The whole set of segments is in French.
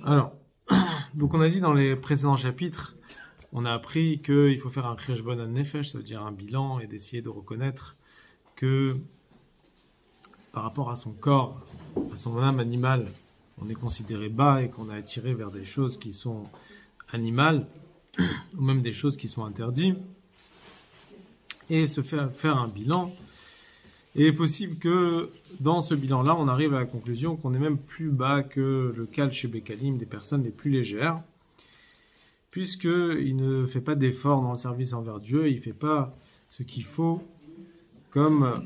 Alors, donc on a dit dans les précédents chapitres, on a appris qu'il faut faire un cheshbon nefesh, ça veut dire un bilan, et d'essayer de reconnaître que par rapport à son corps, à son âme animale, on est considéré bas et qu'on est attiré vers des choses qui sont animales, ou même des choses qui sont interdites, et se faire un bilan. Et il est possible que dans ce bilan-là, on arrive à la conclusion qu'on est même plus bas que le Kal chez Bekalim, des personnes les plus légères, puisqu'il ne fait pas d'efforts dans le service envers Dieu, il ne fait pas ce qu'il faut, comme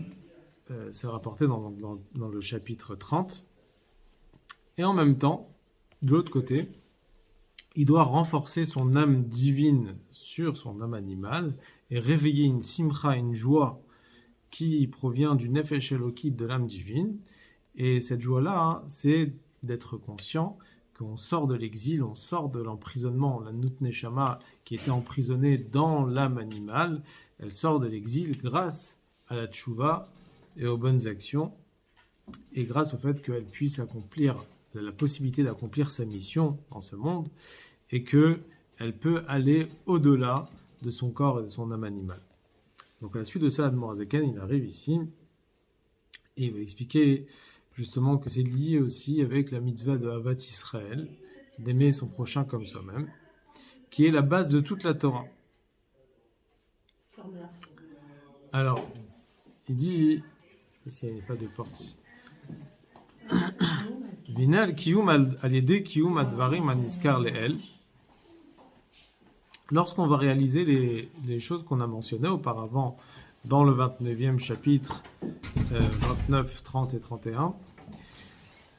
c'est rapporté dans le chapitre 30. Et en même temps, de l'autre côté, il doit renforcer son âme divine sur son âme animale et réveiller une simcha, une joie qui provient du nefesh elokit de l'âme divine. Et cette joie-là, c'est d'être conscient qu'on sort de l'exil, on sort de l'emprisonnement. La Nut Neshama, qui était emprisonnée dans l'âme animale, elle sort de l'exil grâce à la tchouva et aux bonnes actions, et grâce au fait qu'elle puisse accomplir, la possibilité d'accomplir sa mission dans ce monde, et qu'elle peut aller au-delà de son corps et de son âme animale. Donc à la suite de ça, Admor Azaken, il arrive ici, et il va expliquer justement que c'est lié aussi avec la mitzvah de Havat Israël, d'aimer son prochain comme soi-même, qui est la base de toute la Torah. Alors, il dit, je ne sais pas s'il n'y a pas de porte ici. Binal kiyum al-yede kiyum advarim aniskar le'el. Lorsqu'on va réaliser les choses qu'on a mentionnées auparavant dans le 29e chapitre, 29, 30 et 31,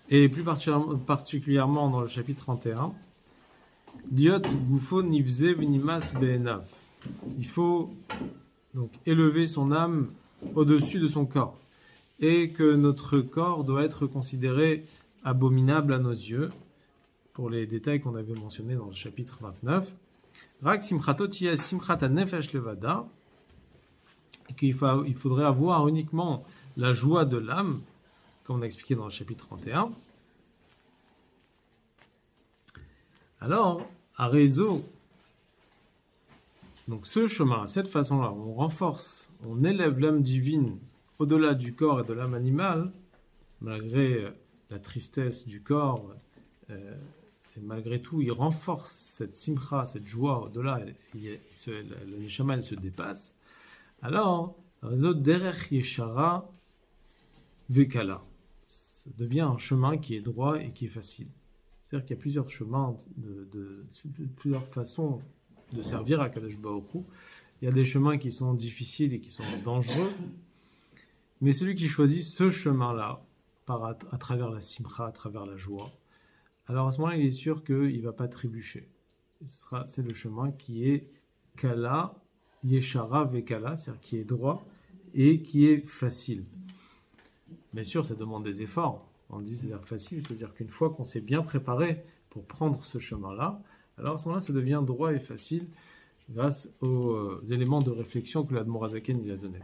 et plus particulièrement dans le chapitre 31, Liot gufo nivze vinimas be'enav. Il faut donc élever son âme au-dessus de son corps, et que notre corps doit être considéré abominable à nos yeux, pour les détails qu'on avait mentionnés dans le chapitre 29. Rak simchato tia simchat nefesh levada, et qu'il faudrait avoir uniquement la joie de l'âme, comme on a expliqué dans le chapitre 31. Alors, à réseau, donc ce chemin, cette façon-là, on renforce, on élève l'âme divine au-delà du corps et de l'âme animale, malgré la tristesse du corps, et malgré tout, il renforce cette simcha, cette joie au-delà, la neshama, elle se dépasse. Alors, réseau derech yeshara vekala, ça devient un chemin qui est droit et qui est facile. C'est-à-dire qu'il y a plusieurs chemins, plusieurs façons de servir à Kadosh Baruch Hu. Il y a des chemins qui sont difficiles et qui sont dangereux, mais celui qui choisit ce chemin-là, à travers la simcha, à travers la joie, alors à ce moment-là, il est sûr qu'il ne va pas trébucher. C'est le chemin qui est kala, yeshara vekala, c'est-à-dire qui est droit et qui est facile. Bien sûr, ça demande des efforts. On dit c'est-à-dire facile, c'est-à-dire qu'une fois qu'on s'est bien préparé pour prendre ce chemin-là, alors à ce moment-là, ça devient droit et facile grâce aux éléments de réflexion que l'Admor Azaken il a donné.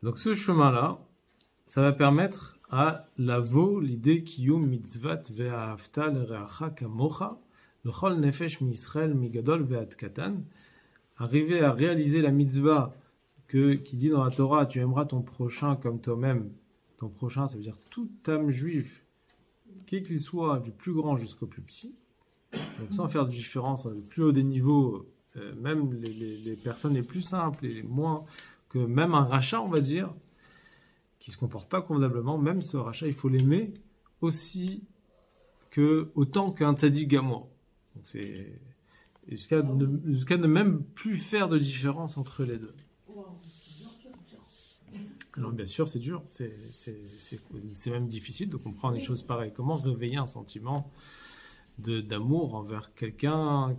Donc ce chemin-là, ça va permettre à lavo l'idée kiyum mitzvat ve'ahavta l'reacha kamocha l'chol nefesh mi'Israël migadol ve'ad katan, arriver à réaliser la mitzvah qui dit dans la Torah, tu aimeras ton prochain comme toi-même. Ton prochain, ça veut dire toute âme juive, quel qu'il soit, du plus grand jusqu'au plus petit. Donc sans faire de différence, le plus haut des niveaux, même les personnes les plus simples et les moins, que même un rachat, on va dire, qui ne se comporte pas convenablement, même ce rachat, il faut l'aimer autant qu'un tzaddik gamour. Donc c'est jusqu'à ne même plus faire de différence entre les deux. Alors bien sûr, c'est dur, c'est même difficile de comprendre des choses pareilles. Comment réveiller un sentiment d'amour envers quelqu'un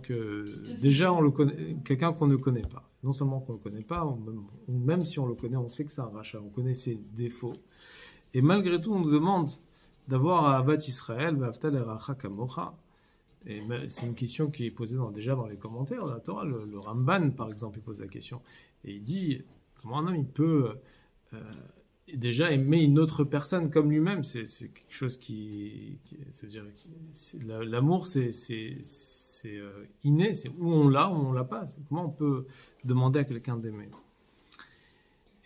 déjà on le connaît, quelqu'un qu'on ne connaît pas. Non seulement qu'on ne le connaît pas, même si on le connaît, on sait que c'est un rachat, on connaît ses défauts. Et malgré tout, on nous demande d'avoir à Havat Israël, V'aftal eracha kamocha. Et c'est une question qui est posée déjà dans les commentaires de la Torah. Le Ramban, par exemple, il pose la question. Et il dit, comment un homme il peut déjà aimer une autre personne comme lui-même, c'est quelque chose ça veut dire, l'amour, c'est inné, c'est où on l'a pas. Comment on peut demander à quelqu'un d'aimer?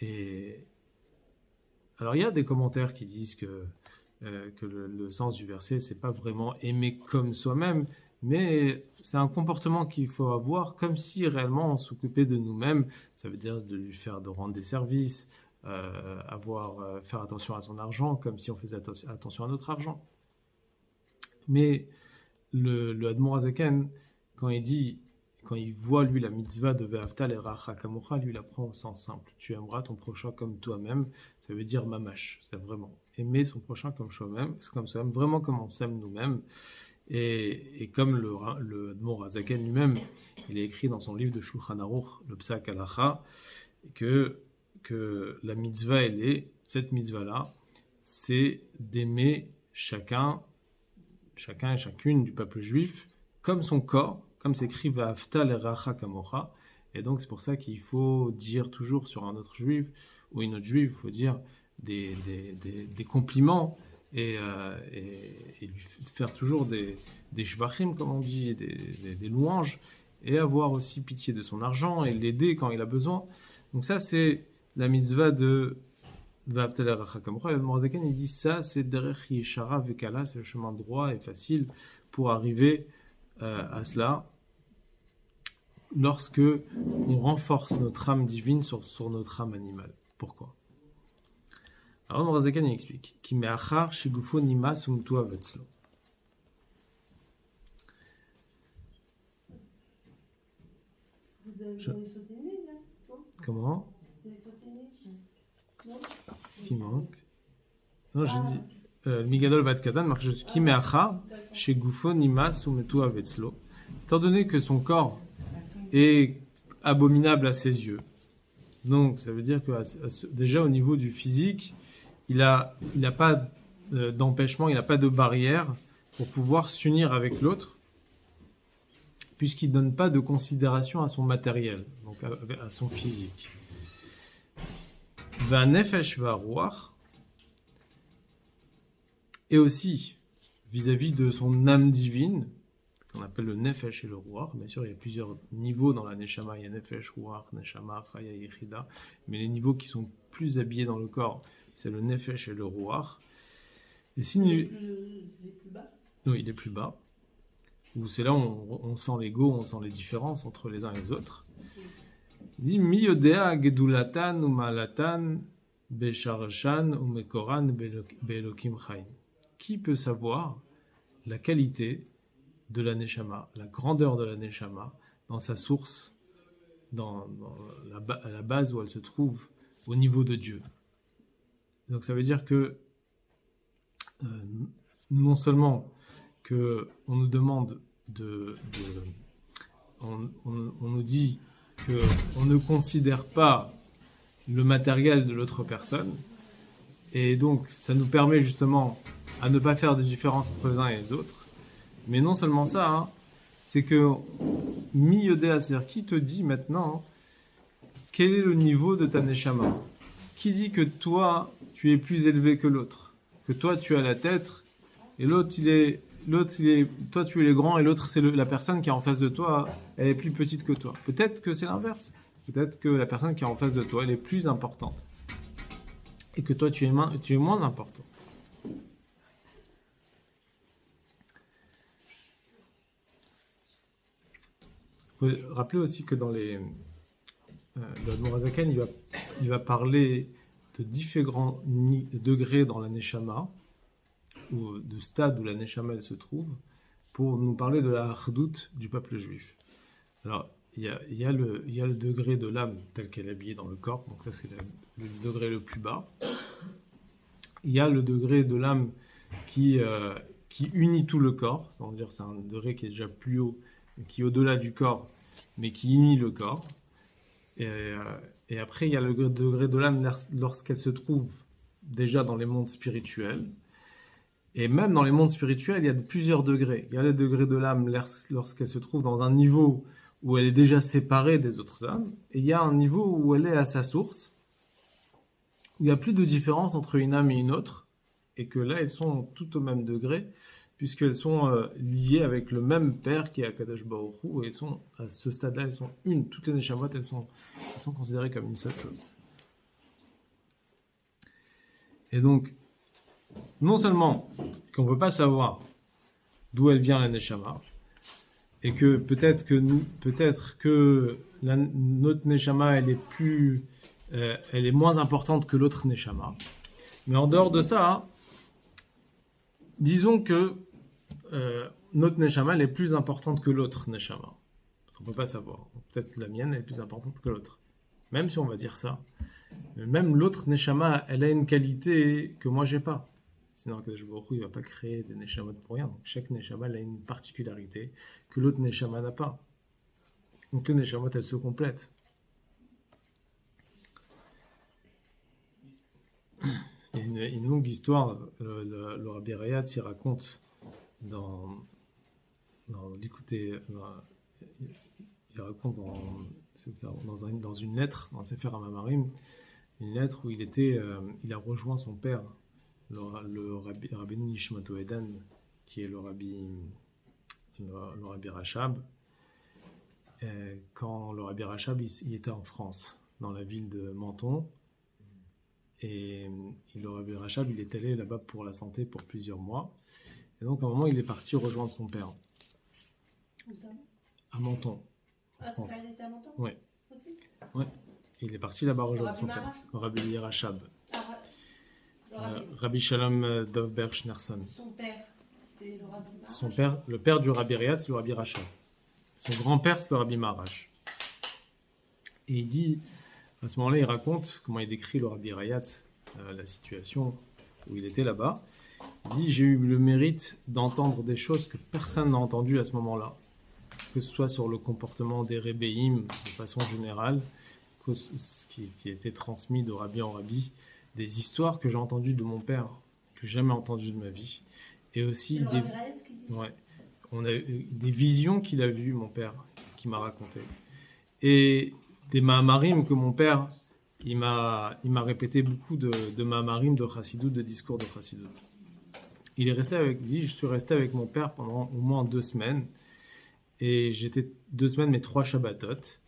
Et alors il y a des commentaires qui disent que le sens du verset, c'est pas vraiment aimer comme soi-même, mais c'est un comportement qu'il faut avoir comme si réellement on s'occupait de nous-mêmes. Ça veut dire de rendre des services, faire attention à son argent, comme si on faisait attention à notre argent. Mais le Admor Hazaken, quand il voit lui la mitzvah de Ve'afta l'eracha kamocha, lui il apprend au sens simple. Tu aimeras ton prochain comme toi-même. Ça veut dire mamash. C'est vraiment aimer son prochain comme soi-même, vraiment comme on s'aime nous-mêmes. Et comme le Admor Hazaken lui-même, il a écrit dans son livre de Shulchan Aruch, le Psak Halacha, que la mitzvah, cette mitzvah-là, c'est d'aimer chacun et chacune du peuple juif comme son corps, comme s'écrit Va'afta l'eracha kamocha. Et donc c'est pour ça qu'il faut dire toujours sur un autre juif ou une autre juive, il faut dire des compliments et lui faire toujours des shvachim, comme on dit, des louanges, et avoir aussi pitié de son argent et l'aider quand il a besoin. Donc ça, c'est la mitzvah de Va'afta l'eracha kamocha. Le Admor Hazaken, il dit ça, c'est derech yeshara vekala, c'est le chemin droit et facile pour arriver à cela, lorsque on renforce notre âme divine sur notre âme animale. Pourquoi? Alors, le Hazaken explique Ki me'achar shegufo nimas umtu avetzlo. Vous avez les sautés nés, là, non? Comment? C'est les sautés nés, non? Ce qui manque. Non, j'ai dit. Migadol Vat Katan marque juste Ki me'achar shegufo nimas umtu avetzlo. Étant donné que son corps est abominable à ses yeux, donc ça veut dire que déjà au niveau du physique, il a pas d'empêchement, il n'a pas de barrière pour pouvoir s'unir avec l'autre, puisqu'il ne donne pas de considération à son matériel, donc à son physique. Va nefesh va ruach, et aussi vis-à-vis de son âme divine, qu'on appelle le nefesh et le ruach. Bien sûr, il y a plusieurs niveaux dans la neshama, il y a nefesh, ruach, neshama, chaya, yechida, mais les niveaux qui sont plus habillés dans le corps, c'est le nefesh et le ruach. Et si les plus bas. Oui, les plus bas. Où c'est là où on sent l'ego, on sent les différences entre les uns et les autres. Il dit Mi yodea gedulatan ou malatan besharshan ou mekoran beelokim chaim. Qui peut savoir la qualité de la neshama, la grandeur de la neshama dans sa source, à la base où elle se trouve au niveau de Dieu. Donc ça veut dire que non seulement que on nous demande on nous dit que on ne considère pas le matériel de l'autre personne, et donc ça nous permet justement à ne pas faire de différence entre les uns et les autres. Mais non seulement ça, hein, c'est que mi-yodéa, c'est-à-dire qui te dit maintenant quel est le niveau de ta neshama? Qui dit que toi tu es plus élevé que l'autre, que toi tu as la tête et toi tu es le grand et l'autre c'est la personne qui est en face de toi, elle est plus petite que toi. Peut-être que c'est l'inverse. Peut-être que la personne qui est en face de toi, elle est plus importante et que toi tu es moins important. Il faut rappeler aussi que dans le Admor Hazaken, il va parler de différents degrés dans la Neshama, ou de stade où la Neshama elle se trouve, pour nous parler de la Achdout du peuple juif. Alors, il y a le degré de l'âme tel qu'elle est habillée dans le corps, donc ça c'est le degré le plus bas. Il y a le degré de l'âme qui unit tout le corps, c'est-à-dire c'est un degré qui est déjà plus haut, qui est au-delà du corps, mais qui unit le corps. Et après, il y a le degré de l'âme lorsqu'elle se trouve déjà dans les mondes spirituels. Et même dans les mondes spirituels, il y a plusieurs degrés. Il y a le degré de l'âme lorsqu'elle se trouve dans un niveau où elle est déjà séparée des autres âmes. Et il y a un niveau où elle est à sa source, il n'y a plus de différence entre une âme et une autre, et que là, elles sont toutes au même degré, puisqu'elles sont liées avec le même Père qui est Akadosh Baruch Hu, et elles sont, à ce stade-là, elles sont une. Toutes les Neshamot, elles sont considérées comme une seule chose. Et donc, non seulement qu'on ne peut pas savoir d'où elle vient la Neshama, et que peut-être que notre Neshama, elle est moins importante que l'autre Neshama. Mais en dehors de ça, disons que notre Neshama, elle est plus importante que l'autre Neshama. Parce qu'on ne peut pas savoir. Peut-être que la mienne, elle est plus importante que l'autre. Même si on va dire ça. Même l'autre Neshama, elle a une qualité que moi, j'ai pas. Sinon, Akadosh Baruch Hu, il ne va pas créer des Neshamot pour rien. Donc, chaque Neshama, elle a une particularité que l'autre Neshama n'a pas. Donc, les Neshamot, elles se complètent. Il y a une longue histoire, le Rabbi Rayatz s'y raconte il raconte dans une lettre, dans Sefer HaMamarim, une lettre où il a rejoint son père, le Rabbi Nishmato Eden, qui est le Rabbi Rachab, quand le Rabbi Rachab il était en France, dans la ville de Menton, et le Rabbi Rachab il est allé là-bas pour la santé pour plusieurs mois, et donc à un moment il est parti rejoindre son père. Où ça ? À Menton. Ah, son père était à Menton ? Oui. Aussi ? Ouais. Il est parti là-bas rejoindre son Rabbi père, le Rabbi Rachab. Ah, le Rabbi. Rabbi Shalom Dovber Schneerson. Son père, c'est le Rabbi Marash. Son père, le père du Rabbi Rayatz, c'est le Rabbi Rachab. Son grand-père, c'est le Rabbi Marash. Et il dit, à ce moment-là, il raconte comment il décrit le Rabbi Rayatz, la situation où il était là-bas. Il dit, j'ai eu le mérite d'entendre des choses que personne n'a entendues à ce moment-là, que ce soit sur le comportement des Rébéim de façon générale, que ce qui était transmis de Rabbi en Rabbi, des histoires que j'ai entendues de mon père, que j'ai jamais entendues de ma vie, et aussi on a eu des visions qu'il a vues, mon père, qui m'a raconté, et des Mahamarim que mon père, il m'a répété beaucoup de Mahamarim de Chassidut, de discours de Chassidut. Je suis resté avec mon père pendant au moins 2 semaines, et j'étais 2 semaines, mais 3 Shabbatot,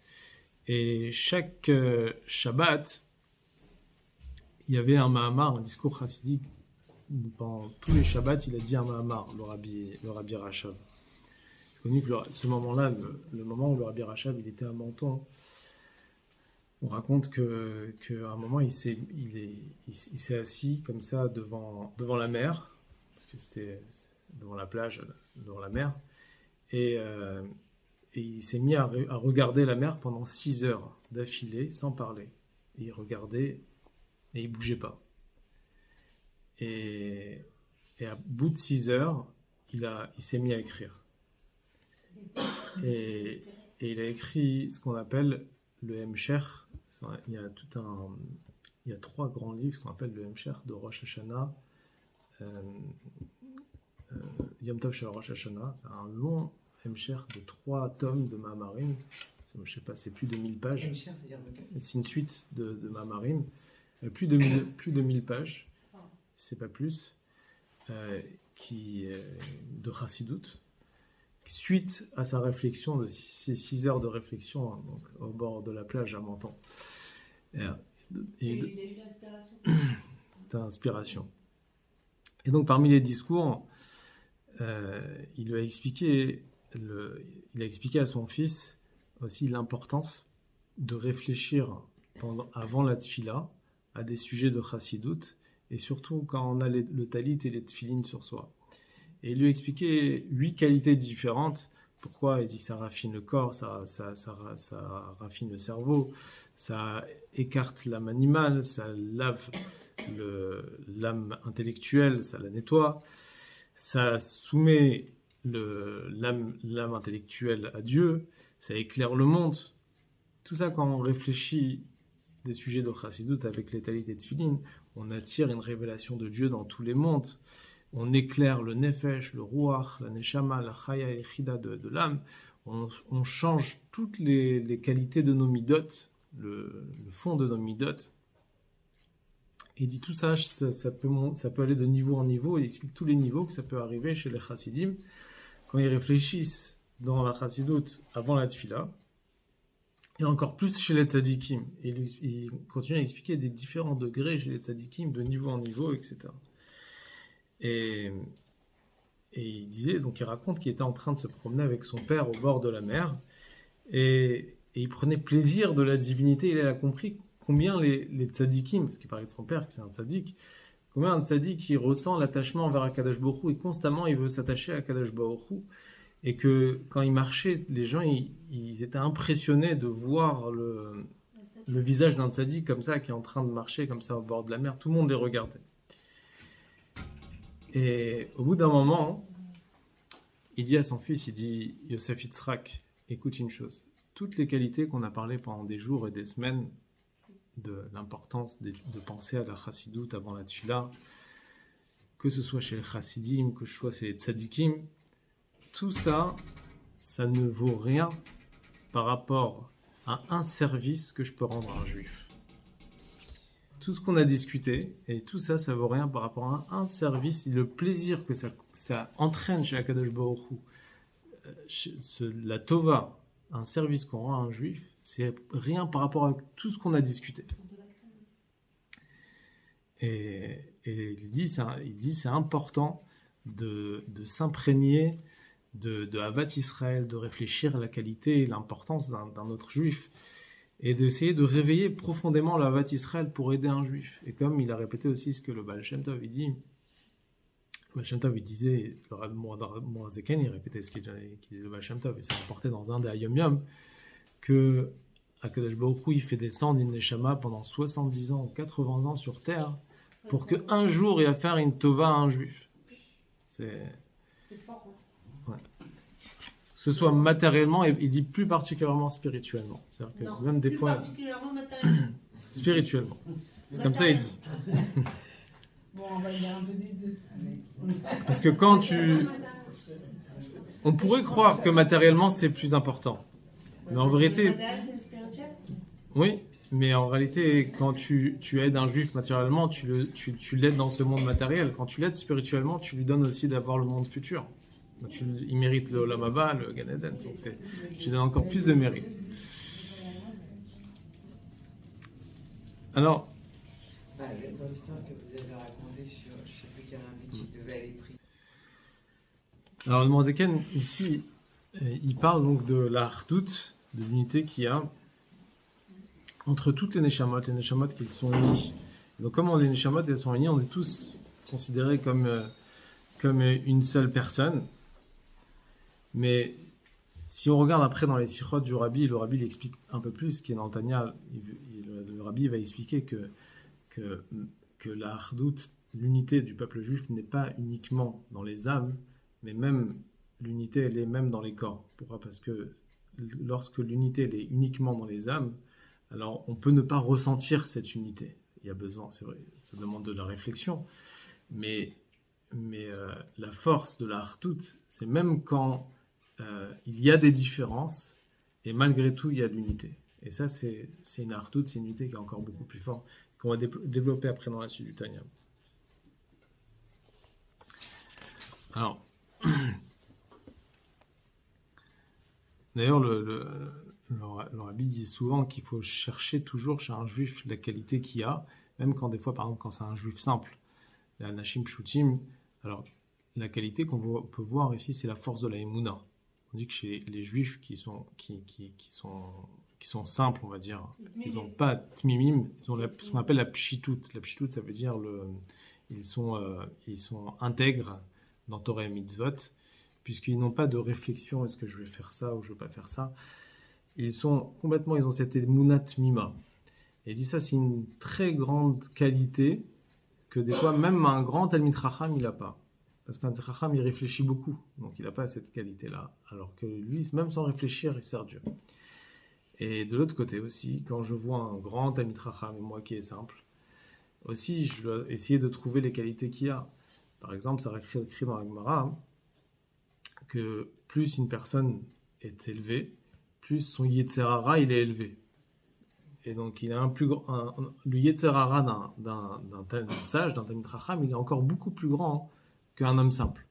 et chaque Shabbat, il y avait un Mahamar, un discours chassidique. Pendant tous les Shabbats, il a dit un Mahamar, le Rabbi Rachab. C'est connu que ce moment-là, le moment où le Rabbi Rachab il était à Menton, on raconte qu'à un moment, il s'est assis comme ça devant la mer, parce que c'était devant la plage, devant la mer, et il s'est mis à regarder la mer pendant 6 heures d'affilée, sans parler. Et il regardait, et il bougeait pas. Et à bout de 6 heures, il s'est mis à écrire. Et il a écrit ce qu'on appelle le Hemsher. Il y a 3 grands livres qu'on appelle le Hemsher de Rosh Hashanah, Yom Tov Shel Rosh Hashanah. C'est un long Hemsher de 3 tomes de Mahamarim. Je sais pas, c'est plus de 1000 pages. C'est une suite de Mahamarim. Plus de 1000 pages, c'est pas plus, de Chassidut, suite à sa réflexion, de ces 6 heures de réflexion, hein, donc, au bord de la plage à Menton. Et il a eu l'inspiration. C'était inspiration. Et donc parmi les discours, il a expliqué à son fils aussi l'importance de réfléchir avant la tfila à des sujets de chassidut, et surtout quand on a le talit et les tfilines sur soi. Et il lui expliquait 8 qualités différentes. Pourquoi? Il dit que ça raffine le corps, ça raffine le cerveau, ça écarte l'âme animale, ça lave l'âme intellectuelle, ça la nettoie, ça soumet l'âme intellectuelle à Dieu, ça éclaire le monde. Tout ça, quand on réfléchit des sujets de chassidut avec les talit et tfilin, on attire une révélation de Dieu dans tous les mondes. On éclaire le nefesh, le ruach, la neshama, la chaya et chida de l'âme. On change toutes les qualités de nos midot, le fond de nos midot, Il dit tout ça, ça peut aller de niveau en niveau. Il explique tous les niveaux que ça peut arriver chez les chassidim quand ils réfléchissent dans la chassidoute avant la tfila, et encore plus chez les tzadikim. Et il continue à expliquer des différents degrés chez les tzadikim, de niveau en niveau, etc. Et il disait, donc il raconte qu'il était en train de se promener avec son père au bord de la mer, et il prenait plaisir de la divinité. Il a compris combien les tzadikim, parce qu'il parlait de son père, que c'est un tzadik, combien un tzadik il ressent l'attachement envers Akadosh Baruch Hu, et constamment il veut s'attacher à Akadosh Baruch Hu, et que quand il marchait, les gens ils étaient impressionnés de voir le visage d'un tzadik comme ça, qui est en train de marcher comme ça au bord de la mer. Tout le monde les regardait. Et au bout d'un moment, il dit à son fils, il dit, Yosef Yitzhak, écoute une chose, toutes les qualités qu'on a parlé pendant des jours et des semaines, de l'importance de penser à la chassidoute avant la tfila, que ce soit chez les chassidim, que ce soit chez les tzadikim, tout ça, ça ne vaut rien par rapport à un service que je peux rendre à un juif. Tout ce qu'on a discuté, et tout ça, ça vaut rien par rapport à un service, et le plaisir que ça entraîne chez Akadosh Baruch Hu, la tova, un service qu'on rend à un juif, c'est rien par rapport à tout ce qu'on a discuté. Et il dit c'est important de s'imprégner de Havat Israël, de réfléchir à la qualité et l'importance d'un autre juif, et d'essayer de réveiller profondément la Havat Israël pour aider un juif. Et comme il a répété aussi ce que le Baal Shem Tov il dit, le Baal Shem Tov il disait, le Rav Moazeken il répétait ce qu'il disait le Baal Shem Tov, et ça rapportait dans un des Hayom Yom, que Akadosh Baruch Hu il fait descendre une neshama pendant 70 ans ou 80 ans sur terre pour qu'un jour il va faire une tova à un juif. C'est fort. Ouais. Que ce soit matériellement, et il dit plus particulièrement spirituellement. C'est-à-dire que Non, même des plus fois particulièrement matériellement. spirituellement. C'est comme ça il dit. Bon, on va y dire un peu des deux. Parce que quand on pourrait croire que matériellement c'est plus important. Mais en vérité, Le matériel, c'est le spirituel. oui, mais en réalité, quand tu aides un juif matériellement, tu l'aides dans ce monde matériel. Quand tu l'aides spirituellement, tu lui donnes aussi d'avoir le monde futur. Donc il mérite le Olam Haba, le Gan Eden. Donc tu donnes encore plus de mérite. Alors, dans l'histoire que vous avez racontée sur, je ne sais plus quel invité qui devait aller prier. Alors le Moazeken, ici, il parle donc de la Hardout, de l'unité qu'il y a entre toutes les Neshamot qui sont unies. Donc comme les Neshamot elles sont unies, on est tous considérés comme une seule personne. Mais si on regarde après dans les sikhot du Rabbi, le Rabbi l'explique un peu plus, qui est dans le Tanya, le Rabbi va expliquer que la Hardout, l'unité du peuple juif, n'est pas uniquement dans les âmes, mais même l'unité, elle est même dans les corps. Pourquoi ? Parce que lorsque l'unité, elle est uniquement dans les âmes, alors on peut ne pas ressentir cette unité. Il y a besoin, c'est vrai, ça demande de la réflexion, mais la force de la Hardout, c'est même quand il y a des différences, et malgré tout, il y a de l'unité. Et ça, c'est une Hardout, c'est une unité qui est encore beaucoup plus forte, qu'on va développer après dans la suite du Tanya. Alors, d'ailleurs, le Rabbi dit souvent qu'il faut chercher toujours chez un juif la qualité qu'il a, même quand des fois, par exemple, quand c'est un juif simple, la Nashim Pshutim, alors la qualité qu'on peut voir ici, c'est la force de la Emouna. On dit que chez les juifs qui sont simples, on va dire, ils n'ont pas tmimim, ils ont ce qu'on appelle la pshitout. La pshitout, ça veut dire ils sont intègres dans Torah et Mitzvot, puisqu'ils n'ont pas de réflexion, est-ce que je vais faire ça ou je ne veux pas faire ça. Ils ont cette Emouna tmima. Et il dit ça, c'est une très grande qualité que des fois, même un grand Talmid Chacham, il n'a pas. Parce qu'un Chacham, il réfléchit beaucoup, donc il n'a pas cette qualité-là. Alors que lui, même sans réfléchir, il sert Dieu. Et de l'autre côté aussi, quand je vois un grand Talmid Chacham, et moi qui est simple, aussi, je dois essayer de trouver les qualités qu'il y a. Par exemple, ça écrit dans la Gemara que plus une personne est élevée, plus son Yetzer Hara, il est élevé. et donc il a le Yetzer Hara d'un sage, d'un Talmid Chacham, il est encore beaucoup plus grand qu'un homme simple.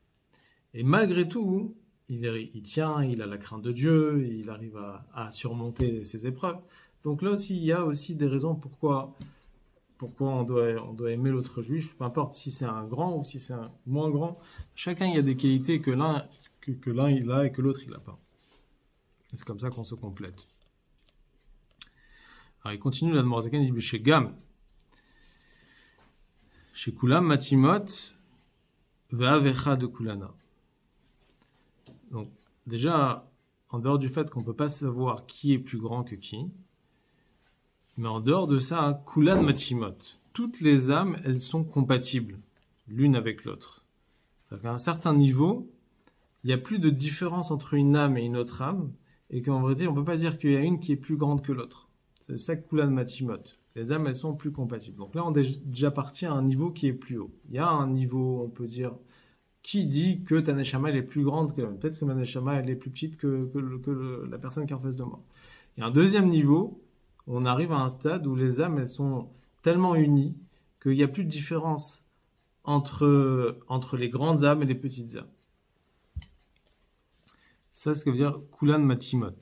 Et malgré tout, il tient, il a la crainte de Dieu, il arrive à surmonter ses épreuves. Donc là aussi, il y a aussi des raisons pourquoi on doit aimer l'autre juif, peu importe si c'est un grand ou si c'est un moins grand. Chacun, il y a des qualités que l'un il a et que l'autre il n'a pas. Et c'est comme ça qu'on se complète. Alors il continue, l'Admor Zaken, il dit chez Gam, chez Kulam Matimot, Ve'avecha de Kulana. Donc déjà, en dehors du fait qu'on ne peut pas savoir qui est plus grand que qui, mais en dehors de ça, Kulan Matimot, toutes les âmes, elles sont compatibles l'une avec l'autre. C'est-à-dire qu'à un certain niveau, il n'y a plus de différence entre une âme et une autre âme, et qu'en vérité, on ne peut pas dire qu'il y a une qui est plus grande que l'autre. C'est ça Kulan Matimot. Les âmes, elles sont plus compatibles. Donc là, on est déjà parti à un niveau qui est plus haut. Il y a un niveau, on peut dire, qui dit que ta Neshama, elle est plus grande que... Peut-être que ma Neshama, elle est plus petite que la personne qui est en face de moi. Il y a un deuxième niveau, on arrive à un stade où les âmes, elles sont tellement unies qu'il n'y a plus de différence entre les grandes âmes et les petites âmes. Ça, c'est ce que veut dire Kulan Matimot.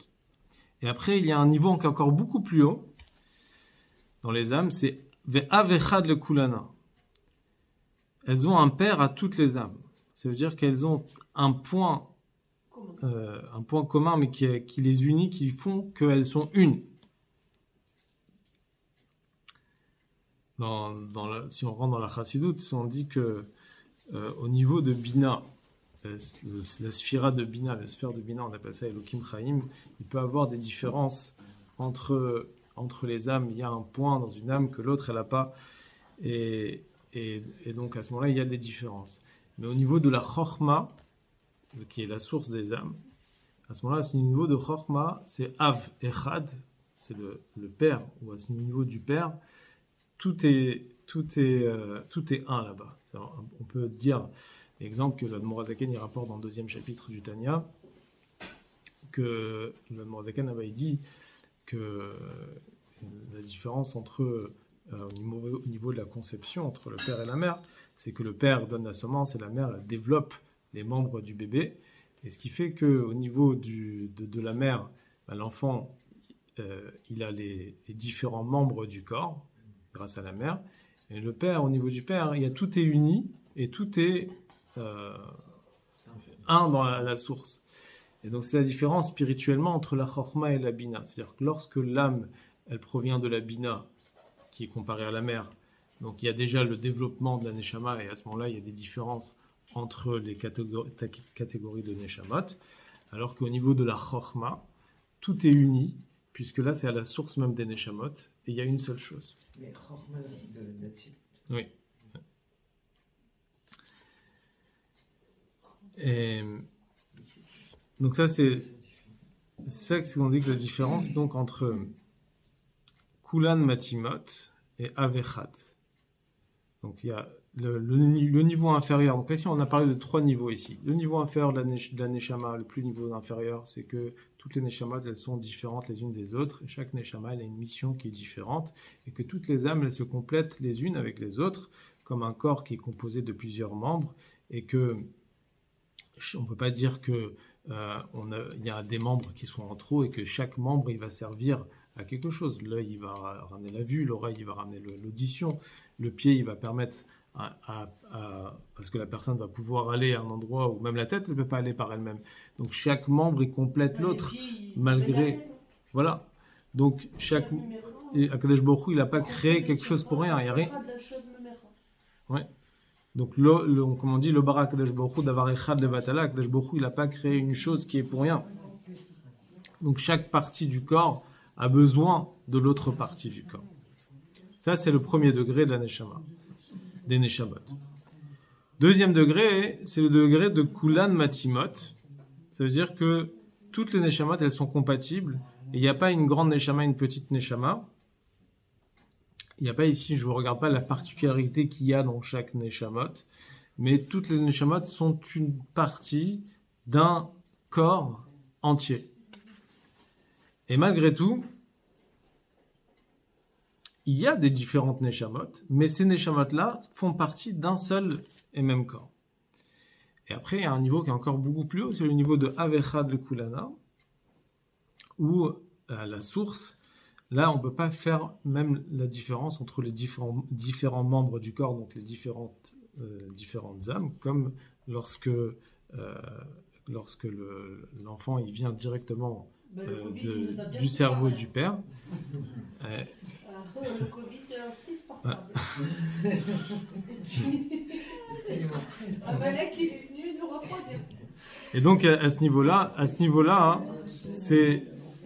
Et après, il y a un niveau qui est encore beaucoup plus haut dans les âmes, c'est Ve'avechad le Kulana. Elles ont un père à toutes les âmes. Ça veut dire qu'elles ont un point commun, mais qui les unit, qui font qu'elles sont une. Si on rentre dans la Chassidut, on dit que au niveau de Bina, la sphira de Bina, la sphère de Bina, on appelle ça Elohim Chaim, il peut y avoir des différences entre les âmes. Il y a un point dans une âme que l'autre, elle n'a pas. Et donc, à ce moment-là, il y a des différences. Mais au niveau de la Chochma, qui est la source des âmes, à ce moment-là, à ce niveau de Chochma, c'est Av Echad, c'est le père, ou à ce niveau du père, tout est un là-bas. Alors, on peut dire, l'exemple que l'Admor HaZaken y rapporte dans le 2e chapitre du Tanya, que l'Admor HaZaken avait dit que la différence entre au niveau de la conception entre le père et la mère, c'est que le père donne la semence et la mère développe les membres du bébé, et ce qui fait qu'au niveau de la mère, l'enfant il a les différents membres du corps grâce à la mère, et le père, au niveau du père, tout est uni et tout est un dans la source. Et donc c'est la différence spirituellement entre la Chochma et la Bina. C'est-à-dire que lorsque l'âme, elle provient de la Bina, qui est comparée à la mère, donc il y a déjà le développement de la Neshama, et à ce moment-là, il y a des différences entre les catégories de Neshamot, alors qu'au niveau de la Chochma, tout est uni, puisque là, c'est à la source même des Neshamot, et il y a une seule chose. Mais Chochma de Natif. Oui. Et donc ça, c'est ça qu'on dit que la différence donc entre Kulan Matimot et Avechad. Donc il y a le niveau inférieur. Donc ici on a parlé de 3 niveaux ici. Le niveau inférieur de la Neshama, le plus niveau inférieur, c'est que toutes les Neshamot, elles sont différentes les unes des autres, et chaque Neshama, elle a une mission qui est différente, et que toutes les âmes, elles se complètent les unes avec les autres, comme un corps qui est composé de plusieurs membres, et que on ne peut pas dire que il y a des membres qui sont en trop, et que chaque membre, il va servir à quelque chose. L'œil, il va ramener la vue, l'oreille, il va ramener l'audition, le pied, il va permettre parce que la personne va pouvoir aller à un endroit où même la tête ne peut pas aller par elle-même. Donc chaque membre, il complète l'autre, malgré... Voilà. Donc Akadosh Baruch Hu, il n'a pas créé quelque chose pour rien. Il y a rien. Ouais. Donc, comme on dit, le Barak Akadosh Baruch Hu d'avar echad levatala, Akadosh Baruch Hu, il n'a pas créé une chose qui est pour rien. Donc chaque partie du corps a besoin de l'autre partie du corps. Ça, c'est le premier degré de la Neshama, des Neshamot. Deuxième degré, c'est le degré de Kulan Matimot. Ça veut dire que toutes les Neshamot, elles sont compatibles. Et il n'y a pas une grande Neshama, une petite Neshama. Il n'y a pas ici, je ne regarde pas la particularité qu'il y a dans chaque Neshamot. Mais toutes les Neshamot sont une partie d'un corps entier. Et malgré tout, il y a des différentes neshamot, mais ces neshamot-là font partie d'un seul et même corps. Et après, il y a un niveau qui est encore beaucoup plus haut, c'est le niveau de Avechad le Kulana, où à la source, là, on ne peut pas faire même la différence entre les différents membres du corps, donc les différentes âmes, comme lorsque l'enfant il vient directement du cerveau du père. Le Covid, 6 portables. Excusez-moi. Ah ben là, qui est venu nous refroidir. Et donc à ce niveau-là, hein,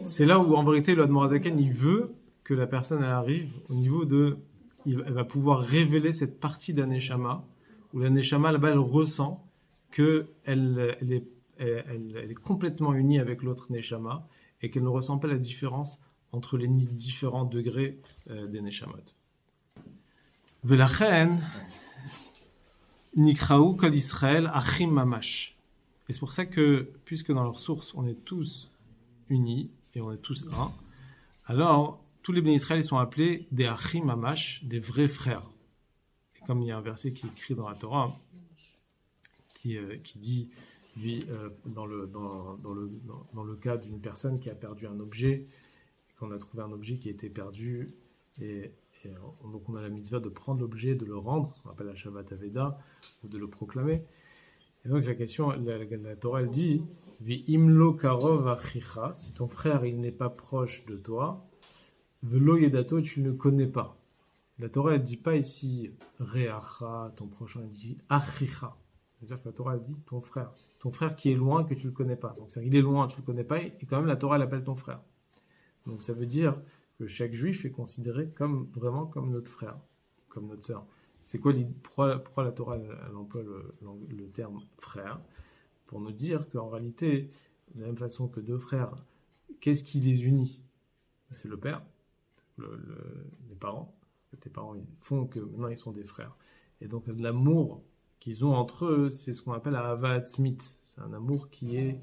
c'est là où en vérité le Admorazaken il veut que la personne elle arrive au niveau de, elle va pouvoir révéler cette partie d'un neshama où la neshama là-bas elle ressent que elle est complètement unie avec l'autre neshama et qu'elle ne ressent pas la différence entre les différents degrés des neshamot. Velachen nikraou kol Israël achim mamash. Et c'est pour ça que, puisque dans leur source, on est tous unis et on est tous un, alors tous les bénis Israël sont appelés des achim mamash, des vrais frères. Et comme il y a un verset qui est écrit dans la Torah, qui dit, lui, dans le cas d'une personne qui a perdu un objet, qu'on a trouvé un objet qui était perdu, et donc on a la mitzvah de prendre l'objet, de le rendre, ce qu'on appelle la Shabbat Aveda, ou de le proclamer. Et donc la question, la Torah elle dit, Vi imlo karov achicha, si ton frère il n'est pas proche de toi, velo yedato, tu ne le connais pas. La Torah elle dit pas ici reacha, ton prochain, elle dit achicha. C'est-à-dire que la Torah elle dit ton frère qui est loin que tu le connais pas. Donc c'est-à-dire il est loin, tu le connais pas, et quand même la Torah elle appelle ton frère. Donc ça veut dire que chaque juif est considéré vraiment comme notre frère, comme notre sœur. C'est quoi pourquoi la Torah elle emploie le terme frère? Pour nous dire qu'en réalité, de la même façon que deux frères, qu'est-ce qui les unit? C'est le père, les parents. Tes parents ils font que maintenant ils sont des frères. Et donc l'amour qu'ils ont entre eux, c'est ce qu'on appelle la Ahava Atzmit. C'est un amour qui est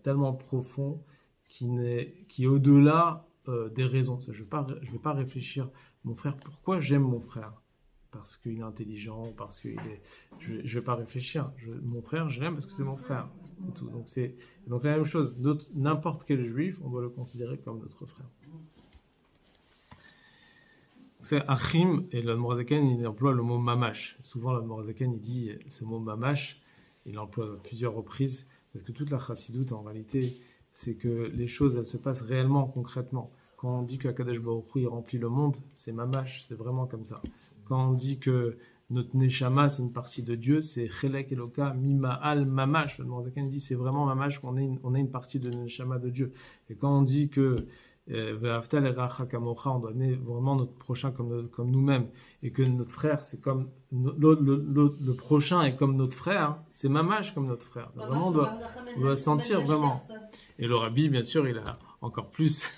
tellement profond, qui est au-delà des raisons. Je ne vais pas réfléchir, mon frère, pourquoi j'aime mon frère? Parce qu'il est intelligent, parce qu'il est... Je ne vais pas réfléchir. Mon frère, je l'aime parce que c'est mon frère. Et tout. Donc la même chose, n'importe quel juif, on doit le considérer comme notre frère. C'est Achim, et l'Admorazaken, il emploie le mot mamash. Souvent, l'Admorazaken, il dit ce mot mamash, il l'emploie à plusieurs reprises, parce que toute la chassidoute, en réalité, c'est que les choses, elles se passent réellement, concrètement. Quand on dit que Akadosh Baruch Hu, il remplit le monde, c'est mamash, c'est vraiment comme ça. Quand on dit que notre neshama, c'est une partie de Dieu, c'est chelek eloka mima'al mamash. Le Admorazaken dit c'est vraiment mamash qu'on est une partie de neshama de Dieu. Et quand on dit que ve'aftal eracha kamocha, on doit aimer vraiment notre prochain comme nous-mêmes, et que notre frère, c'est comme le prochain est comme notre frère, c'est mamash comme notre frère. Donc vraiment, on doit sentir vraiment. Et le rabbi, bien sûr, il a encore plus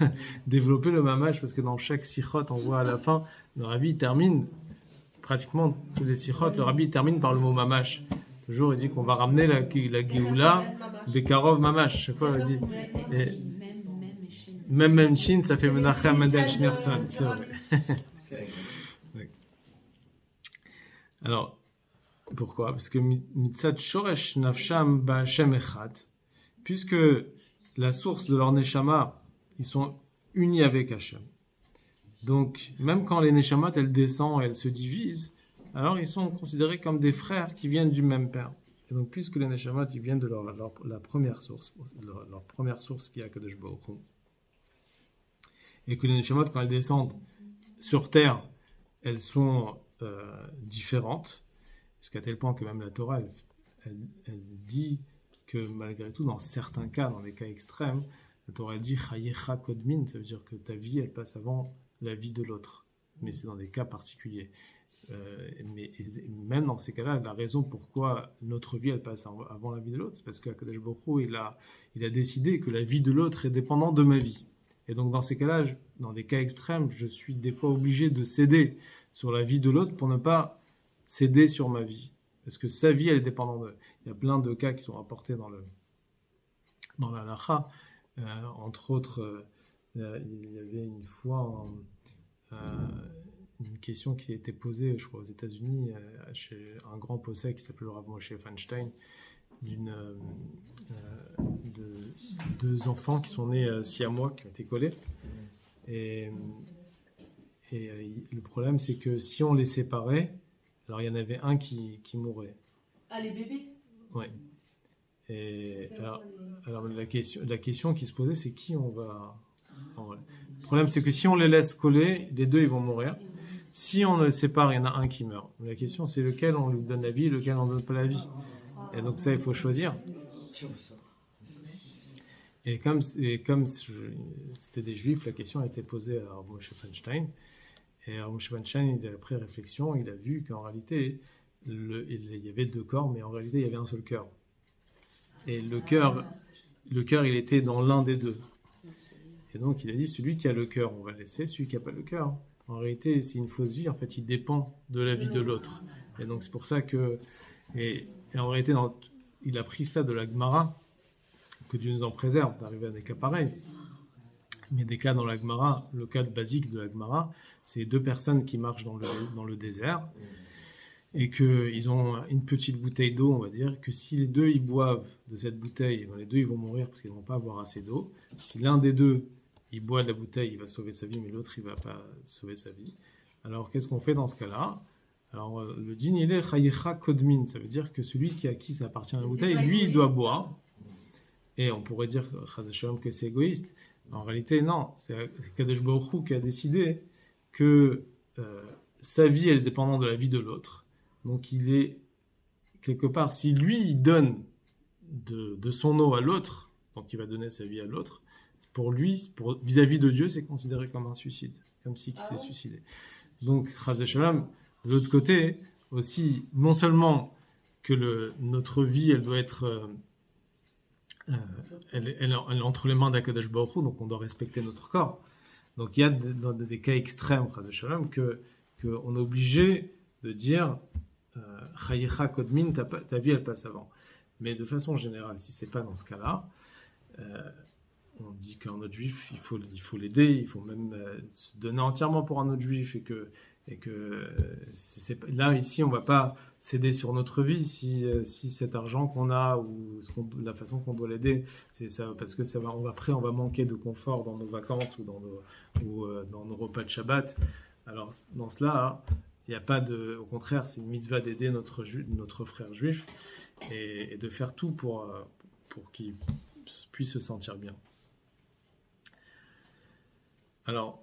développé le mamash, parce que dans chaque sichot, on voit à la fin, le rabbi termine, pratiquement tous les sichot, le rabbi termine par le mot mamash. Toujours, il dit qu'on va ramener la Géoula, Bekarov mamash. Chaque fois, il dit. Même Shin, ça fait Menachem Mendel Schneerson. C'est vrai. Alors, pourquoi? Parce que Mitzat Shoresh Nafsham Ba'Shem Echad, puisque la source de leur Neshama, ils sont unis avec Hachem. Donc, même quand les Neshamot, elles descendent et elles se divisent, alors ils sont considérés comme des frères qui viennent du même père. Et donc, puisque les Neshamot, ils viennent de la première source, leur première source qui est Akadosh Baruch Hu, et que les Neshamot, quand elles descendent sur terre, elles sont différentes, jusqu'à tel point que même la Torah, elle dit que malgré tout, dans certains cas, dans des cas extrêmes, la Torah dit Chayecha Kodmin, ça veut dire que ta vie, elle passe avant la vie de l'autre. Mais c'est dans des cas particuliers. Mais même dans ces cas-là, la raison pourquoi notre vie, elle passe avant la vie de l'autre, c'est parce qu'Akadosh Baruch Hu, il a décidé que la vie de l'autre est dépendante de ma vie. Et donc dans ces cas-là, dans des cas extrêmes, je suis des fois obligé de céder sur la vie de l'autre pour ne pas céder sur ma vie. Parce que sa vie, elle est dépendante d'eux. Il y a plein de cas qui sont rapportés dans la Lacha. Entre autres, il y avait une fois une question qui a été posée, je crois, aux États-Unis, chez un grand possède qui s'appelle le Rav Moshe Feinstein, de deux enfants qui sont nés siamois, qui ont été collés. Et le problème, c'est que si on les séparait, alors il y en avait un qui mourrait. Ah, les bébés? Oui. Et alors la question qui se posait, c'est qui on va... Le problème, c'est que si on les laisse coller, les deux, ils vont mourir. Si on les sépare, il y en a un qui meurt. La question, c'est lequel on lui donne la vie, lequel on ne donne pas la vie. Et donc ça, il faut choisir. Et comme c'était des juifs, la question a été posée à Moshe Feinstein. Et Moshe Feinstein, après réflexion, il a vu qu'en réalité, il y avait deux corps, mais en réalité, il y avait un seul cœur. Et le cœur, il était dans l'un des deux. Et donc, il a dit, celui qui a le cœur, on va le laisser, celui qui n'a pas le cœur. En réalité, c'est une fausse vie, en fait, il dépend de la vie de l'autre. Et donc, c'est pour ça que... Et en réalité, il a pris ça de la Gemara, que Dieu nous en préserve d'arriver à des cas pareils. Mais des cas dans la Gemara, le cas basique de la Gemara, c'est deux personnes qui marchent dans le désert et qu'ils ont une petite bouteille d'eau, on va dire, que si les deux ils boivent de cette bouteille, les deux ils vont mourir parce qu'ils ne vont pas avoir assez d'eau. Si l'un des deux il boit de la bouteille, il va sauver sa vie, mais l'autre il ne va pas sauver sa vie. Alors qu'est-ce qu'on fait dans ce cas-là? Alors le din il est chayecha kodmin, ça veut dire que celui à qui ça appartient à la bouteille, lui il doit boire. Et on pourrait dire que c'est égoïste. En réalité, non. C'est Kadosh Baruch Hu qui a décidé que sa vie elle est dépendante de la vie de l'autre. Donc il est, quelque part, si lui il donne de son eau à l'autre, donc il va donner sa vie à l'autre, pour lui, vis-à-vis de Dieu, c'est considéré comme un suicide, comme si il s'est suicidé. Donc, Chas v'Shalom, de l'autre côté, aussi, non seulement que notre vie, elle doit être... elle est entre les mains d'Akadosh Baruch Hu, donc on doit respecter notre corps. Donc il y a dans des cas extrêmes, Chas v'Shalom, qu'on est obligé de dire Chayecha Kodmin, ta vie elle passe avant. Mais de façon générale, si c'est pas dans ce cas-là, on dit qu'un autre juif, il faut l'aider, il faut même se donner entièrement pour un autre juif et que là ici on va pas céder sur notre vie si cet argent qu'on a ou la façon qu'on doit l'aider, c'est ça, parce que après on va manquer de confort dans nos vacances ou dans nos repas de Shabbat. Alors dans cela, il n'y a pas de, au contraire, c'est une mitzvah d'aider notre frère juif et de faire tout pour qu'il puisse se sentir bien. Alors,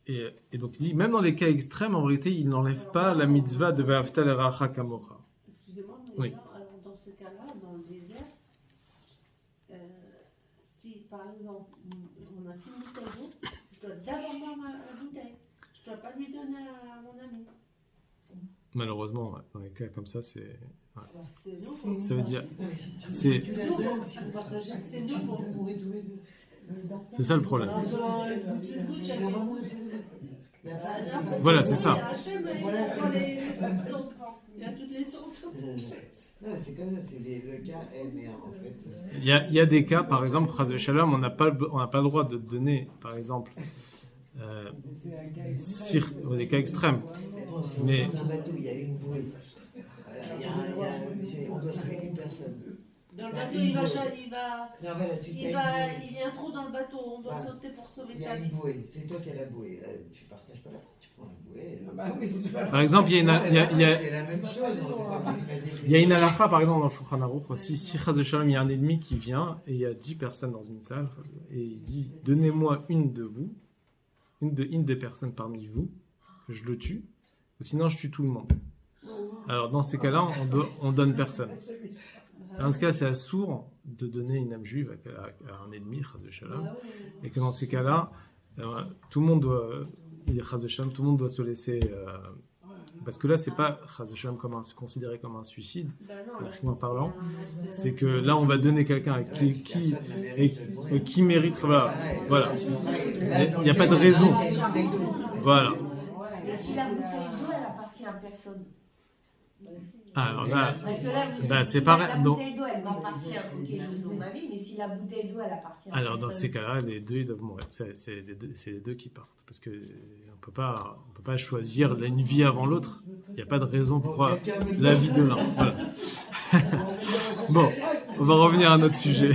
et donc il dit, même dans les cas extrêmes, en réalité, il n'enlève pas la mitzvah de Ve'afta l'eracha kamocha. Excusez-moi, mais oui. là, alors dans ce cas-là, dans le désert, si par exemple, on a qu'une bouteille d'eau, je dois d'abord boire ma bouteille. Je ne dois pas lui donner à mon ami. Malheureusement, dans les cas comme ça, c'est... Ouais. C'est nouveau. Ça veut dire... Si vous partagez, c'est nouveau. vous mourrez tous les deux. C'est ça le problème. Voilà, c'est ça. Il y a toutes les sources. Non, c'est comme ça, c'est le cas est, mais en fait... Il y a des cas, par exemple, Chas v'Shalom, on n'a pas le droit de donner, par exemple, des cas extrêmes. Mais dans un bateau, il y a une bouée. On doit sauver une personne. Dans le bateau, il y a un trou dans le bateau, on doit sauter pour sauver sa vie. Il y a une bouée, c'est toi qui as la bouée. Tu partages pas la bouée, tu prends la bouée. Par exemple, c'est la même chose. Il y a une halakha, par exemple, dans Shulchan Aruch, si Chas v'Shalom, il y a un ennemi qui vient et il y a 10 personnes dans une salle et il dit « Donnez-moi une de vous, une des personnes parmi vous, que je le tue, ou sinon je tue tout le monde. » Alors dans ces cas-là, on donne personne. Dans ce cas, c'est assourd de donner une âme juive à un ennemi, Chas v'Shalom, et que dans ces cas-là, tout le monde doit se laisser... parce que là, c'est pas Chas v'Shalom considéré comme un suicide, en parlant. C'est que là, on va donner quelqu'un qui mérite. Voilà. Il n'y a pas de raison. Voilà. Si la bouteille d'eau, elle appartient à personne. Alors là, Parce que là, c'est si pareil. la Donc, bouteille d'eau, elle m'appartient, ok, je sauve ma vie, mais si la bouteille d'eau, elle appartient à alors dans ces personne. cas-là, les deux ils doivent mourir. C'est les deux qui partent parce que on peut pas choisir une vie avant l'autre. Il n'y a pas de raison pour la vie de l'un. Voilà. Bon, on va revenir à notre sujet.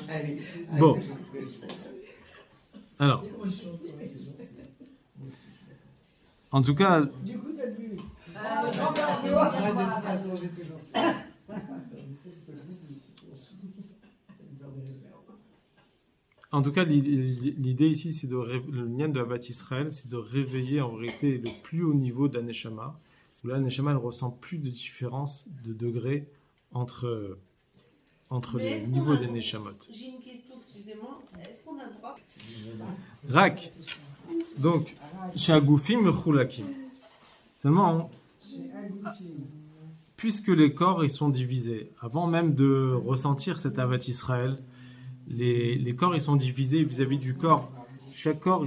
Allez. Bon. Alors, en tout cas, Du coup, t'as bu. Ah, Moi, de toute façon, j'ai toujours ça. l'idée ici, c'est le lien de Havat Israël, c'est de réveiller en réalité le plus haut niveau de la Neshama, où là, la Neshama, elle ressent plus de différence de degré entre Mais les est-ce qu'on niveaux a- des Neshamot. J'ai une question, excusez-moi. Est-ce qu'on a le droit Rak, donc, Shagufim Mechulakim. Seulement, puisque les corps ils sont divisés, avant même de ressentir cet Havat Israël, les corps ils sont divisés vis-à-vis du corps. Chaque corps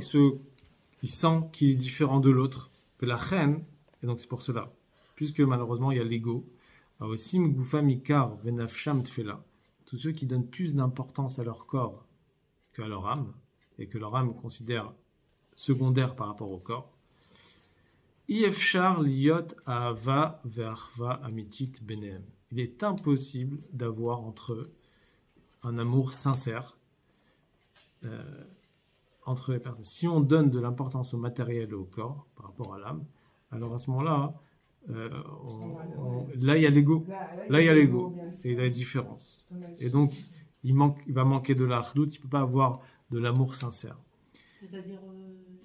il sent qu'il est différent de l'autre. Que la reine, et donc c'est pour cela, puisque malheureusement il y a l'ego, Aosim Gufam Ikar Venafsham Tfela, tous ceux qui donnent plus d'importance à leur corps qu'à leur âme, et que leur âme considère secondaire par rapport au corps. Iefchar liot ahava ve'achva amitit benehem. Il est impossible d'avoir entre eux un amour sincère entre les personnes. Si on donne de l'importance au matériel et au corps par rapport à l'âme, alors à ce moment-là, là il y a l'ego. Là il y a l'ego et il y a la différence. Et donc il va manquer de l'achdout, il ne peut pas avoir de l'amour sincère. C'est-à-dire,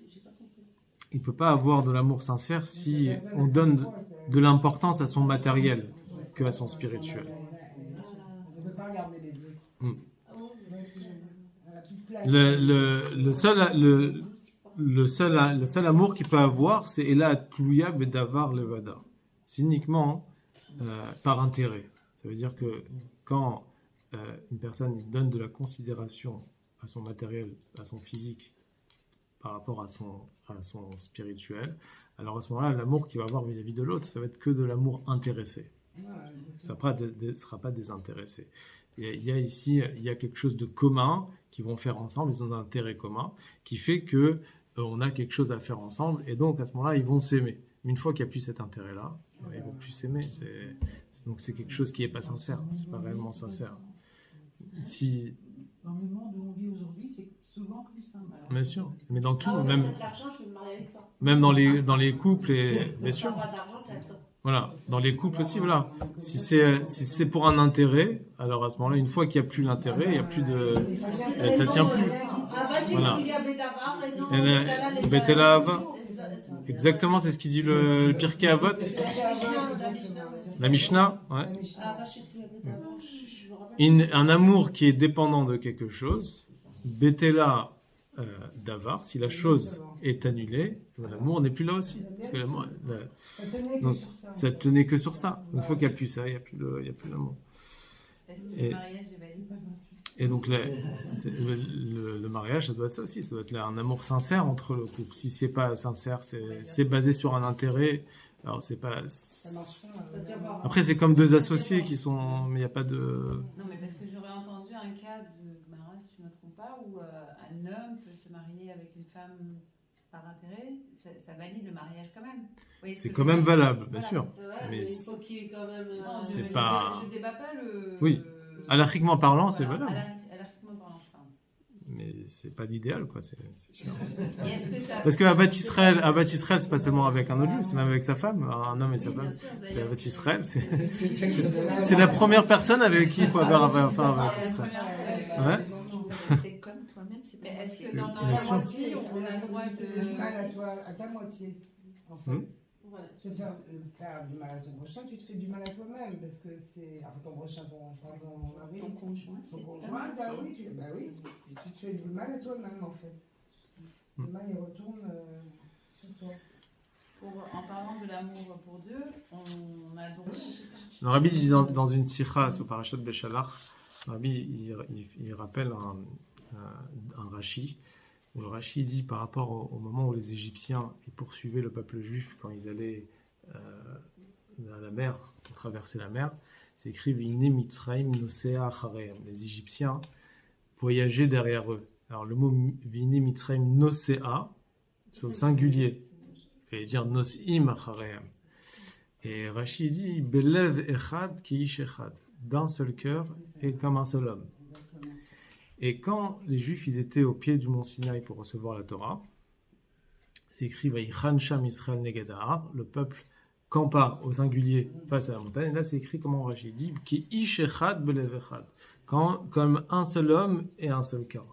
j'ai pas compris. Il ne peut pas avoir de l'amour sincère si on donne de l'importance à son matériel que à son spirituel. On ne peut pas regarder les autres. Mm. Ah bon, Elle a plus de place. Le seul amour qu'il peut avoir, c'est Ela Tluya Bedavar Levada. C'est uniquement par intérêt. Ça veut dire que quand une personne donne de la considération à son matériel, à son physique, par rapport à son spirituel, alors à ce moment-là, l'amour qu'il va avoir vis-à-vis de l'autre, ça va être que de l'amour intéressé. Ça ne sera pas désintéressé. Il y a ici, il y a quelque chose de commun qu'ils vont faire ensemble, ils ont un intérêt commun, qui fait que on a quelque chose à faire ensemble, et donc à ce moment-là, ils vont s'aimer. Mais une fois qu'il n'y a plus cet intérêt-là, ils ne vont plus s'aimer. Donc c'est quelque chose qui n'est pas sincère, c'est pas réellement sincère. Si, Dans le monde où on vit aujourd'hui, c'est souvent comme ça. Alors, bien sûr, mais dans tout, Ah, même peut-être l'argent, je vais me marier avec toi. dans les couples, et bien sûr. Pas d'argent, place-toi. Voilà, dans les couples aussi, voilà. Si c'est pour un intérêt, alors à ce moment-là, une fois qu'il n'y a plus l'intérêt, il n'y a plus de... ça tient plus. Voilà. Betela Ava. Exactement, c'est ce qu'il dit le Pirkei Avot. La Mishnah, ouais. Un amour qui est dépendant de quelque chose, Betela Davar, si la chose est annulée, l'amour n'est plus là aussi. Parce que l'amour, donc, ça tenait que sur ça. Une fois qu'il n'y a plus ça, il n'y a plus l'amour. Est-ce que le mariage est valide? Et donc le mariage, ça doit être ça aussi, ça doit être un amour sincère entre le couple. Si c'est pas sincère, c'est basé sur un intérêt. Alors c'est pas. Après c'est comme deux associés qui sont, mais il n'y a pas de. Non, mais parce que j'aurais entendu un cas de Gemara, si je ne me trompe pas, où un homme peut se marier avec une femme par intérêt, ça valide le mariage quand même. C'est quand même valable, bien sûr. Mais il faut qu'il y ait quand même. Non, c'est je pas- je débat pas le. Oui. Alachiquement parlant, c'est Voilà, valable. alachiquement parlant, pardon. Mais c'est pas l'idéal, quoi. C'est sûr. Et est-ce que ça. Parce que Havat Israël, c'est pas seulement avec un autre juif, c'est même avec sa femme, un homme et sa Oui, bien femme. sûr, C'est d'ailleurs, Havat Israël, c'est C'est la première personne avec qui il faut avoir Havat c'est la Israël. première fois. Ouais. C'est comme toi-même, c'est Mais pas est-ce que possible. dans le Bien mariage sûr. aussi, on a le droit Tu fais du mal de. à toi, à ta moitié. En fait. Hmm. Voilà. Se faire du mal à ton prochain, tu te fais du mal à toi-même parce que c'est. Enfin, ton prochain, ton mari. Ton conjoint, Ton c'est conjoint, bah oui, tu te fais du mal à toi-même en fait. Le mal il retourne sur toi. En parlant de l'amour pour Dieu, on a donc. Le Rabbi dit dans une sikha sur Parashat Beshalach, le Rabbi il rappelle un Rashi, où le Rashi dit par rapport au moment où les Égyptiens ils poursuivaient le peuple juif quand ils allaient à la mer, pour traverser la mer. C'est écrit Vine Mitzraim Nosea Achareim. Les Égyptiens voyageaient derrière eux. Alors le mot Vine Mitzraim Nosea, c'est au singulier. Il fallait dire Nosim Achareim. Et Rashi dit Belev Echad Ki Ish Echad, d'un seul cœur et comme un seul homme. Et quand les Juifs ils étaient au pied du mont Sinaï pour recevoir la Torah, c'est écrit Vaïchan Sham Israël Neged Ahar, le peuple campa au singulier face à la montagne. Et là c'est écrit comment Rashi dit Ki Ish Echad Belev Echad, comme un seul homme et un seul cœur.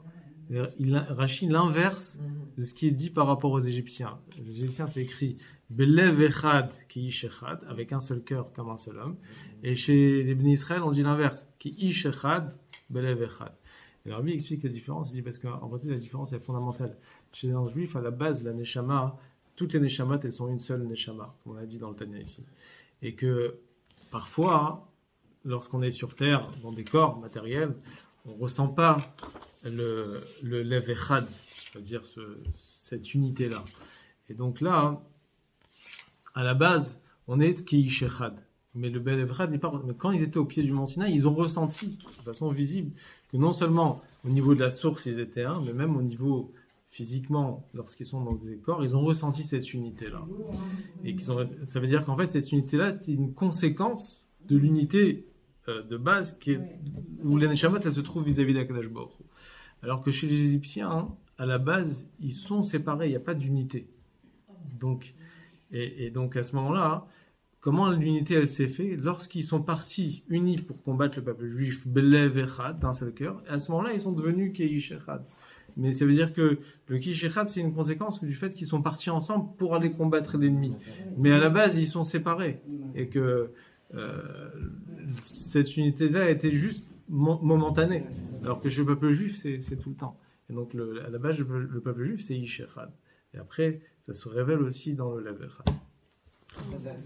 Rashi l'inverse de ce qui est dit par rapport aux Égyptiens. Les Égyptiens c'est écrit Belev Echad Ki Ish Echad, avec un seul cœur comme un seul homme. Et chez les Bnei Israël on dit l'inverse, Ki Ish Echad Belev Echad. Et alors lui explique la différence, il dit parce qu'en réalité la différence est fondamentale. Chez les juifs, à la base, la Neshama, toutes les Neshamot, elles sont une seule Neshama, comme on a dit dans le Tanya ici. Et que parfois, lorsqu'on est sur Terre, dans des corps matériels, on ne ressent pas le Lev Echad, c'est-à-dire cette unité-là. Et donc là, à la base, on est Ki Ish Echad. Mais le Belev Echad, mais quand ils étaient au pied du mont Sinaï, ils ont ressenti de façon visible que non seulement au niveau de la source, ils étaient un, mais même au niveau physiquement, lorsqu'ils sont dans des corps, ils ont ressenti cette unité-là. Et ça veut dire qu'en fait, cette unité-là est une conséquence de l'unité de base où les Neshamot se trouvent vis-à-vis d'Akadosh Baruch Hu. Alors que chez les Égyptiens, à la base, ils sont séparés, il n'y a pas d'unité. Donc, et donc à ce moment-là, comment l'unité elle s'est faite? Lorsqu'ils sont partis unis pour combattre le peuple juif, Belev Echad, d'un seul cœur, et à ce moment-là, ils sont devenus Ki Ish Echad. Mais ça veut dire que le Ki Ish Echad, c'est une conséquence du fait qu'ils sont partis ensemble pour aller combattre l'ennemi. Mais à la base, ils sont séparés. Et que cette unité-là était juste momentanée. Alors que chez le peuple juif, c'est tout le temps. Et donc, à la base, le peuple juif, c'est Ish Echad. Et après, ça se révèle aussi dans le Lev Echad. Merci.